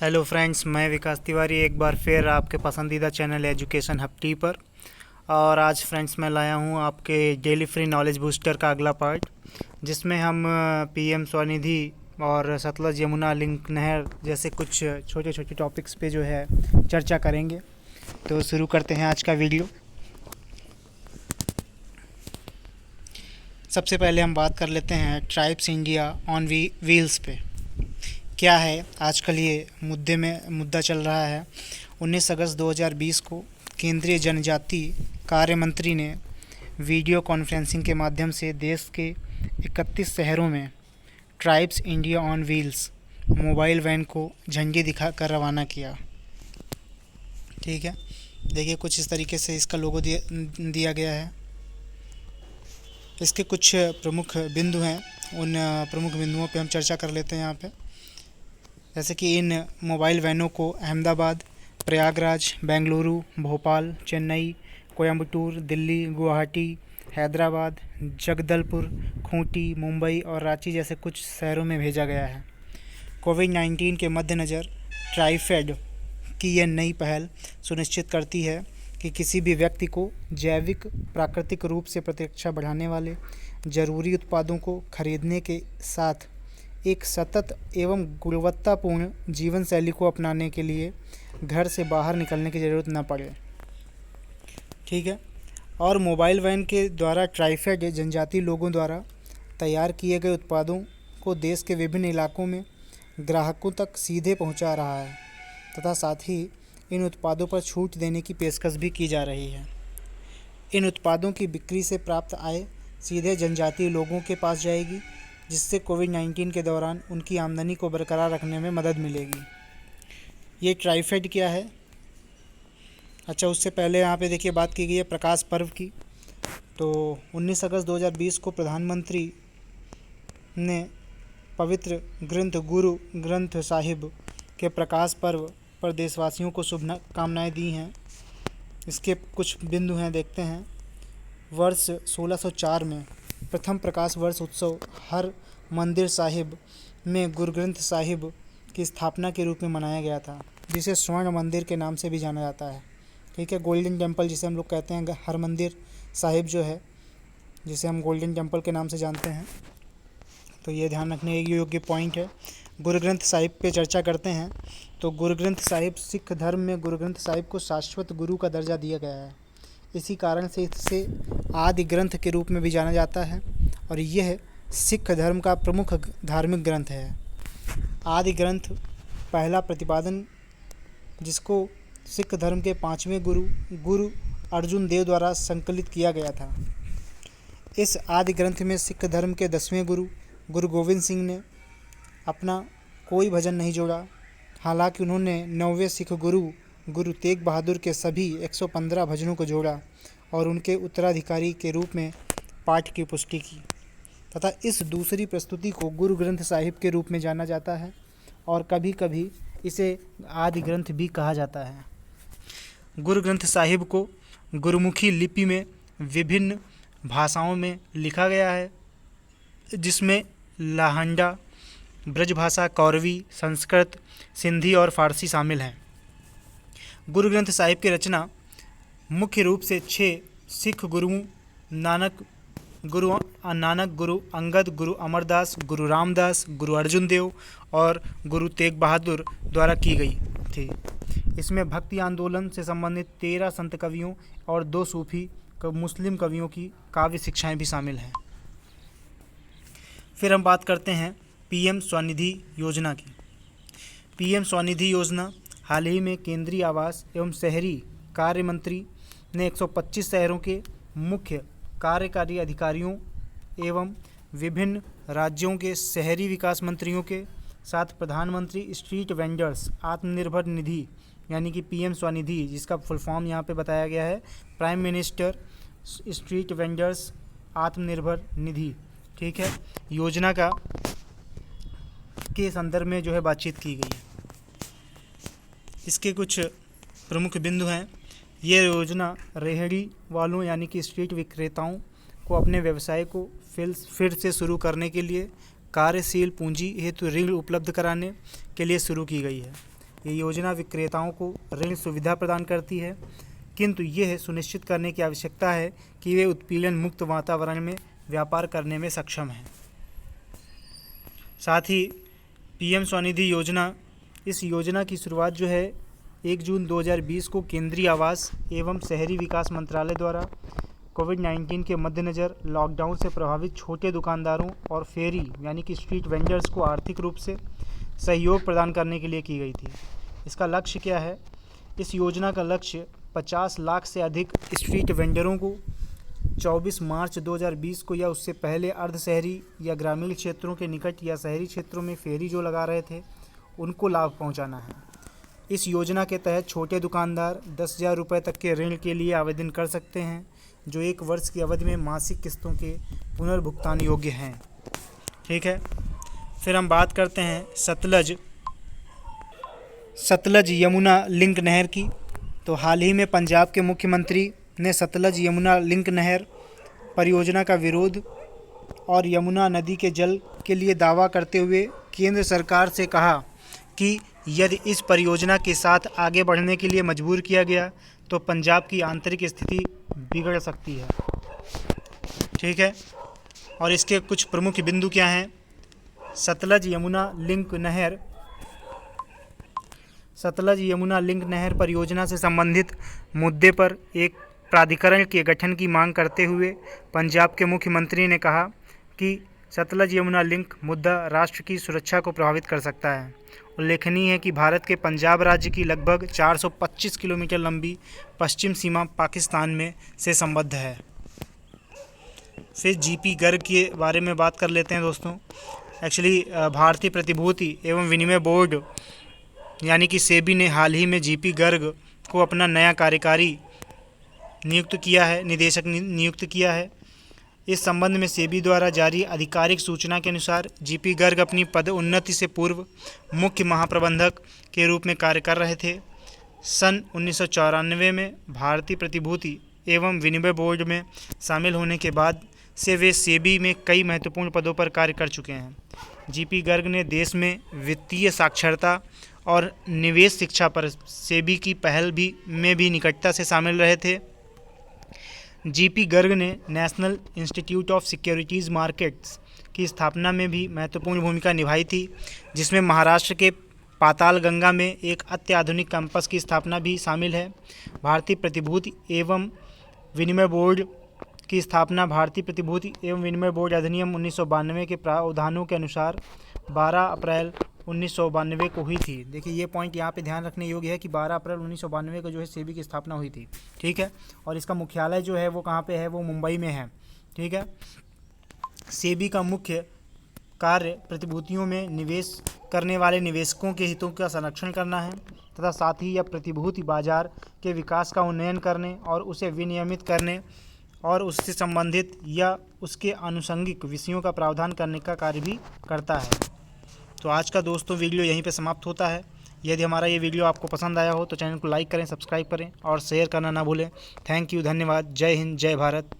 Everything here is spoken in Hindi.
हेलो फ्रेंड्स, मैं विकास तिवारी एक बार फिर आपके पसंदीदा चैनल एजुकेशन हब टी पर। और आज फ्रेंड्स मैं लाया हूँ आपके डेली फ्री नॉलेज बूस्टर का अगला पार्ट, जिसमें हम पीएम स्वनिधि और सतलज यमुना लिंक नहर जैसे कुछ छोटे छोटे टॉपिक्स पे जो है चर्चा करेंगे। तो शुरू करते हैं आज का वीडियो। सबसे पहले हम बात कर लेते हैं ट्राइब्स इंडिया ऑन व्हील्स पे। क्या है आजकल ये मुद्दा चल रहा है। 19 अगस्त 2020 को केंद्रीय जनजाति कार्य मंत्री ने वीडियो कॉन्फ्रेंसिंग के माध्यम से देश के 31 शहरों में tribes India on wheels mobile van को झंडी दिखाकर रवाना किया। ठीक है, देखिए कुछ इस तरीके से इसका लोगो दिया गया है। इसके कुछ प्रमुख बिंदु हैं, उन प्रमुख बिंदुओं पे हम चर्चा कर लेते हैं यहाँ पे। जैसे कि इन मोबाइल वैनों को अहमदाबाद, प्रयागराज, बेंगलुरु, भोपाल, चेन्नई, कोयम्बटूर, दिल्ली, गुवाहाटी, हैदराबाद, जगदलपुर, खूंटी, मुंबई और रांची जैसे कुछ शहरों में भेजा गया है। कोविड-19 के मद्देनज़र ट्राइफेड की यह नई पहल सुनिश्चित करती है कि किसी भी व्यक्ति को जैविक प्राकृतिक रूप से प्रतिरक्षा बढ़ाने वाले ज़रूरी उत्पादों को खरीदने के साथ एक सतत एवं गुणवत्तापूर्ण जीवन शैली को अपनाने के लिए घर से बाहर निकलने की ज़रूरत न पड़े। ठीक है, और मोबाइल वैन के द्वारा ट्राइफेड जनजातीय लोगों द्वारा तैयार किए गए उत्पादों को देश के विभिन्न इलाकों में ग्राहकों तक सीधे पहुंचा रहा है तथा साथ ही इन उत्पादों पर छूट देने की पेशकश भी की जा रही है। इन उत्पादों की बिक्री से प्राप्त आय सीधे जनजातीय लोगों के पास जाएगी, जिससे कोविड-19 के दौरान उनकी आमदनी को बरकरार रखने में मदद मिलेगी। ये ट्राइफेड क्या है? अच्छा, उससे पहले यहाँ पे देखिए बात की गई है प्रकाश पर्व की। तो 19 अगस्त 2020 को प्रधानमंत्री ने पवित्र ग्रंथ गुरु ग्रंथ साहिब के प्रकाश पर्व पर देशवासियों को शुभकामनाएं दी हैं। इसके कुछ बिंदु हैं, देखते हैं। वर्ष 1604 में प्रथम प्रकाश वर्ष उत्सव हर मंदिर साहिब में गुरु ग्रंथ साहिब की स्थापना के रूप में मनाया गया था, जिसे स्वर्ण मंदिर के नाम से भी जाना जाता है। ठीक है, गोल्डन टेम्पल जिसे हम लोग कहते हैं, हर मंदिर साहिब जो है जिसे हम गोल्डन टेम्पल के नाम से जानते हैं। तो ये ध्यान रखने योग्य पॉइंट है। गुरु ग्रंथ साहिब पे चर्चा करते हैं। तो गुरु ग्रंथ साहिब, सिख धर्म में गुरु ग्रंथ साहिब को शाश्वत गुरु का दर्जा दिया गया है। इसी कारण से इसे आदि ग्रंथ के रूप में भी जाना जाता है और यह सिख धर्म का प्रमुख धार्मिक ग्रंथ है। आदि ग्रंथ पहला प्रतिपादन, जिसको सिख धर्म के 5वें गुरु अर्जुन देव द्वारा संकलित किया गया था। इस आदि ग्रंथ में सिख धर्म के 10वें गुरु गोविंद सिंह ने अपना कोई भजन नहीं जोड़ा। हालांकि उन्होंने 9वें सिख गुरु तेग बहादुर के सभी 115 भजनों को जोड़ा और उनके उत्तराधिकारी के रूप में पाठ की पुष्टि की तथा इस दूसरी प्रस्तुति को गुरु ग्रंथ साहिब के रूप में जाना जाता है और कभी कभी इसे आदि ग्रंथ भी कहा जाता है। गुरु ग्रंथ साहिब को गुरुमुखी लिपि में विभिन्न भाषाओं में लिखा गया है, जिसमें लाहंडा, ब्रजभाषा, कौरवी, संस्कृत, सिंधी और फारसी शामिल हैं। गुरु ग्रंथ साहिब की रचना मुख्य रूप से 6 सिख गुरुओं नानक, गुरु अंगद, गुरु अमरदास, गुरु रामदास, गुरु अर्जुन देव और गुरु तेग बहादुर द्वारा की गई थी। इसमें भक्ति आंदोलन से संबंधित 13 संत कवियों और 2 सूफी मुस्लिम कवियों की काव्य शिक्षाएं भी शामिल हैं। फिर हम बात करते हैं पीएम स्वनिधि योजना की। पीएम स्वनिधि योजना हाल ही में केंद्रीय आवास एवं शहरी कार्य मंत्री ने 125 शहरों के मुख्य कार्यकारी अधिकारियों एवं विभिन्न राज्यों के शहरी विकास मंत्रियों के साथ प्रधानमंत्री स्ट्रीट वेंडर्स आत्मनिर्भर निधि यानी कि पीएम स्वनिधि, जिसका फुल फॉर्म यहाँ पे बताया गया है prime minister street vendors Atmanirbhar Nidhi, ठीक है, योजना के संदर्भ में जो है बातचीत की गई है। इसके कुछ प्रमुख बिंदु हैं। ये योजना रेहड़ी वालों यानी कि स्ट्रीट विक्रेताओं को अपने व्यवसाय को फिर से शुरू करने के लिए कार्यशील पूंजी हेतु ऋण उपलब्ध कराने के लिए शुरू की गई है। ये योजना विक्रेताओं को ऋण सुविधा प्रदान करती है, किंतु यह सुनिश्चित करने की आवश्यकता है कि वे उत्पीड़न मुक्त वातावरण में व्यापार करने में सक्षम हैं। साथ ही पीएम स्वनिधि योजना, इस योजना की शुरुआत जो है 1 जून 2020 को केंद्रीय आवास एवं शहरी विकास मंत्रालय द्वारा कोविड-19 के मद्देनज़र लॉकडाउन से प्रभावित छोटे दुकानदारों और फेरी यानी कि स्ट्रीट वेंडर्स को आर्थिक रूप से सहयोग प्रदान करने के लिए की गई थी। इसका लक्ष्य क्या है? इस योजना का लक्ष्य 50 लाख से अधिक स्ट्रीट वेंडरों को 24 मार्च 2020 को या उससे पहले अर्ध शहरी या ग्रामीण क्षेत्रों के निकट या शहरी क्षेत्रों में फेरी जो लगा रहे थे उनको लाभ पहुंचाना है। इस योजना के तहत छोटे दुकानदार 10,000 रुपये तक के ऋण के लिए आवेदन कर सकते हैं, जो 1 वर्ष की अवधि में मासिक किस्तों के पुनर्भुगतान योग्य हैं। ठीक है, फिर हम बात करते हैं सतलज यमुना लिंक नहर की। तो हाल ही में पंजाब के मुख्यमंत्री ने सतलज यमुना लिंक नहर परियोजना का विरोध और यमुना नदी के जल के लिए दावा करते हुए केंद्र सरकार से कहा कि यदि इस परियोजना के साथ आगे बढ़ने के लिए मजबूर किया गया तो पंजाब की आंतरिक स्थिति बिगड़ सकती है। ठीक है, और इसके कुछ प्रमुख बिंदु क्या हैं? सतलज यमुना लिंक नहर परियोजना से संबंधित मुद्दे पर एक प्राधिकरण के गठन की मांग करते हुए पंजाब के मुख्यमंत्री ने कहा कि सतलज यमुना लिंक मुद्दा राष्ट्र की सुरक्षा को प्रभावित कर सकता है। उल्लेखनीय है कि भारत के पंजाब राज्य की लगभग 425 किलोमीटर लंबी पश्चिम सीमा पाकिस्तान में से संबद्ध है। फिर जीपी गर्ग के बारे में बात कर लेते हैं दोस्तों। एक्चुअली भारतीय प्रतिभूति एवं विनिमय बोर्ड यानी कि सेबी ने हाल ही में जीपी गर्ग को अपना नया कार्यकारी निदेशक नियुक्त किया है। इस संबंध में सेबी द्वारा जारी आधिकारिक सूचना के अनुसार जीपी गर्ग अपनी पदोन्नति से पूर्व मुख्य महाप्रबंधक के रूप में कार्य कर रहे थे। सन 1994 में भारतीय प्रतिभूति एवं विनिमय बोर्ड में शामिल होने के बाद से वे सेबी में कई महत्वपूर्ण पदों पर कार्य कर चुके हैं। जीपी गर्ग ने देश में वित्तीय साक्षरता और निवेश शिक्षा पर सेबी की पहल में भी निकटता से शामिल रहे थे। जीपी गर्ग ने national institute of securities markets की स्थापना में भी महत्वपूर्ण भूमिका निभाई थी, जिसमें महाराष्ट्र के पातालगंगा में एक अत्याधुनिक कैंपस की स्थापना भी शामिल है। भारतीय प्रतिभूति एवं विनिमय बोर्ड की स्थापना भारतीय प्रतिभूति एवं विनिमय बोर्ड अधिनियम 1992 के प्रावधानों के अनुसार 12 अप्रैल 1992 को हुई थी। देखिए ये पॉइंट यहाँ पे ध्यान रखने योग्य है कि 12 अप्रैल 1992 को जो है सेबी की स्थापना हुई थी। ठीक है, और इसका मुख्यालय जो है वो कहाँ पे है? वो मुंबई में है। ठीक है, सेबी का मुख्य कार्य प्रतिभूतियों में निवेश करने वाले निवेशकों के हितों का संरक्षण करना है तथा साथ ही यह प्रतिभूति बाजार के विकास का उन्नयन करने और उसे विनियमित करने और उससे संबंधित या उसके आनुषंगिक विषयों का प्रावधान करने का कार्य भी करता है। तो आज का दोस्तों वीडियो यहीं पे समाप्त होता है। यदि हमारा ये वीडियो आपको पसंद आया हो तो चैनल को लाइक करें, सब्सक्राइब करें और शेयर करना ना भूलें। थैंक यू, धन्यवाद। जय हिंद, जय भारत।